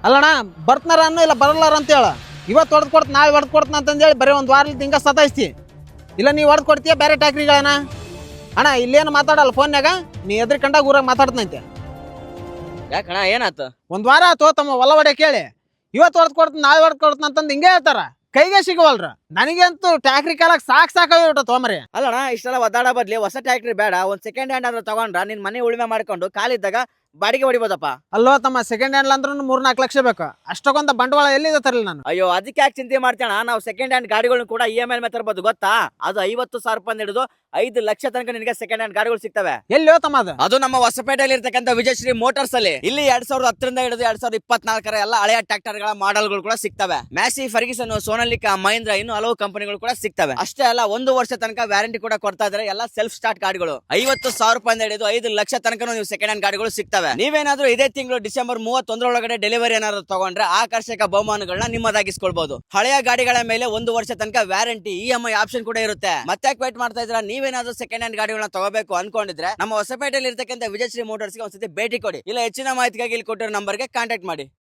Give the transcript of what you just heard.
ಅಲ್ಲಣ್ಣ ಬರ್ತನಾರ ಅನ್ನೋ ಇಲ್ಲ ಬರಲ್ಲಾರ ಅಂತ ಹೇಳ. ಇವತ್ತು ಹೊಡೆದು ಕೊಡ್ತ ನಾಳೆ ಹೊಡೆದು ಕೊಡ್ತಾನ ಅಂತಂದೇಳಿ ಬರೀ ಒಂದು ವಾರಲಿಂದ ಹಿಂಗ ಸತಾಯಿಸ್ತಿ. ಇಲ್ಲ ನೀ ಹೊಡೆದು ಕೊಡ್ತೀಯ ಬೇರೆ ಟ್ಯಾಕ್ರಿಗಳನ್ನ. ಅಣ್ಣ ಇಲ್ಲೇನು ಮಾತಾಡಲ್ಲ ಫೋನ್ಯಾಗ, ನೀ ಎದ್ರಿ ಕಂಡಾಗ ಊರಾಗ ಮಾತಾಡ್ತಂತೆ. ಯಾಕಣ್ಣ ಏನಾತ? ಒಂದು ವಾರ ಆತು ತಮ್ಮ ಹೊಲ ಹೊಡೆ ಕೇಳಿ. ಇವತ್ತು ಹೊಡೆದು ಕೊಡ್ತಾನ ನಾಳೆ ಹೊಡೆದು ಕೊಡ್ತಾನ ಅಂತಂದು ಹಿಂಗೆ ಹೇಳ್ತಾರ, ಕೈಗೆ ಸಿಗವಲ್ರ. ನನಗಂತೂ ಟ್ಯಾಕ್ರಿ ಕಾಲಕ್ಕೆ ಸಾಕಾಗಿಬಿಟ್ಟ ತೋಮರಿ. ಅಲ್ಲಣ್ಣ ಇಷ್ಟೆಲ್ಲ ಒದ್ದಾಡ ಬದ್ಲಿ ಹೊಸ ಟ್ಯಾಕ್ಟ್ರಿ ಬೇಡ, ಒಂದ್ ಸೆಕೆಂಡ್ ಹ್ಯಾಂಡ್ ಆದ್ರೂ ತಗೊಂಡ್ರ ನಿನ್ ಮನೆ ಉಳಿಮೆ ಮಾಡ್ಕೊಂಡು ಕಾಲಿದ್ದಾಗ ಬಾಡಿಗೆ ಹೊಡಿಬೋದಪ್ಪ. ಅಲ್ಲೋ ತಮ್ಮ ಸೆಕೆಂಡ್ ಹ್ಯಾಂಡ್ ಅಂದ್ರೂ 3-4 ಲಕ್ಷ ಬೇಕು. ಅಷ್ಟಕ್ಕೊಂದ ಬಂಡವಾಳ ಎಲ್ಲಿದೆ ತರಲಿ ನಾನು. ಅಯ್ಯೋ ಅದಕ್ಕೆ ಯಾಕೆ ಚಿಂತೆ ಮಾಡ್ತೇಣ, ನಾವು ಸೆಕೆಂಡ್ ಹ್ಯಾಂಡ್ ಗಾಡಿಗಳನ್ನ ಕೂಡ EMI ಮೇಲೆ ತರಬಹುದು ಗೊತ್ತಾ. ಅದು 50,000 ರೂಪಾಯಿ ಹಿಡಿದು 5 ಲಕ್ಷ ತನಕ ನಿನಗೆ ಸೆಕೆಂಡ್ ಹ್ಯಾಂಡ್ ಗಾಡಿಗಳು ಸಿಗ್ತವೆ. ಎಲ್ಲಿ ತಮ್ಮ ಅದು? ಅದು ನಮ್ಮ ಹೊಸಪೇಟೆಯಲ್ಲಿ ಇರ್ತಕ್ಕಂಥ ವಿಜಯಶ್ರೀ ಮೋಟಾರ್ಸ್ ಅಲ್ಲಿ. ಇಲ್ಲಿ 2010ರಿಂದ ಹಿಡಿದು 2024 ಎಲ್ಲ ಹಳೆಯ ಟ್ರಾಕ್ಟರ್ ಗಳ ಮಾಡೆಲ್ಗಳು ಕೂಡ ಸಿಗ್ತವೆ. ಮ್ಯಾಸಿ, ಫರ್ಗಿಸನ್, ಸೋನಾಲಿಕಾ, ಮಹೀಂದ್ರ ಇನ್ನು ಹಲವು ಕಂಪನಿಗಳು ಕೂಡ ಸಿಗ್ತವೆ. ಅಷ್ಟೇ ಅಲ್ಲ 1 ವರ್ಷ ತನಕ ವ್ಯಾರಂಟಿ ಕೂಡ ಕೊಡ್ತಾ ಇದ್ದಾರೆ. ಎಲ್ಲ ಸೆಲ್ಫ್ ಸ್ಟಾರ್ಟ್ ಗಾಡಿಗಳು 50,000 ರೂಪಾಯಿ ಹಿಡಿದು 5 ಲಕ್ಷ ತನಕ ನೀವು ಸೆಕೆಂಡ್ ಹ್ಯಾಂಡ್ ಗಾಡಿಗಳು ಸಿಗ್ತವೆ. ನೀವೇನಾದ್ರೂ ಇದೇ ತಿಂಗಳು ಡಿಸೆಂಬರ್ 31 ಒಳಗಡೆ ಡೆಲಿವರಿ ಏನಾದ್ರು ತಗೊಂಡ್ರೆ ಆಕರ್ಷಕ ಬಹುಮಾನಗಳನ್ನ ನಿಮ್ಮದಾಗಿಸ್ಕೊಳ್ಬಹುದು. ಹಳೆಯ ಗಾಡಿಗಳ ಮೇಲೆ 1 ವರ್ಷ ತನಕ ವ್ಯಾರಂಟಿ, EMI ಆಪ್ಷನ್ ಕೂಡ ಇರುತ್ತೆ. ಮತ್ತೆ ವೇಟ್ ಮಾಡ್ತಾ ಇದ್ದೀರಾ? ನೀವೇನಾದ್ರೂ ಸೆಕೆಂಡ್ ಹ್ಯಾಂಡ್ ಗಾಡಿಗಳನ್ನ ತಗೋಬೇಕು ಅನ್ಕೊಂಡಿದ್ರೆ ನಮ್ಮ ಹೊಸಪೇಟೆಯಲ್ಲಿ ಇರ್ತಕ್ಕಂಥ ವಿಜಯಶ್ರೀ ಮೋಟಾರ್ಸ್ಗೆ ಒಂದ್ಸತಿ ಭೇಟಿ ಕೊಡಿ. ಇಲ್ಲ ಹೆಚ್ಚಿನ ಮಾಹಿತಿಗಾಗಿ ಇಲ್ಲಿ ಕೊಟ್ಟಿರೋ ನಂಬರ್ಗೆ ಕಾಂಟ್ಯಾಕ್ಟ್ ಮಾಡಿ.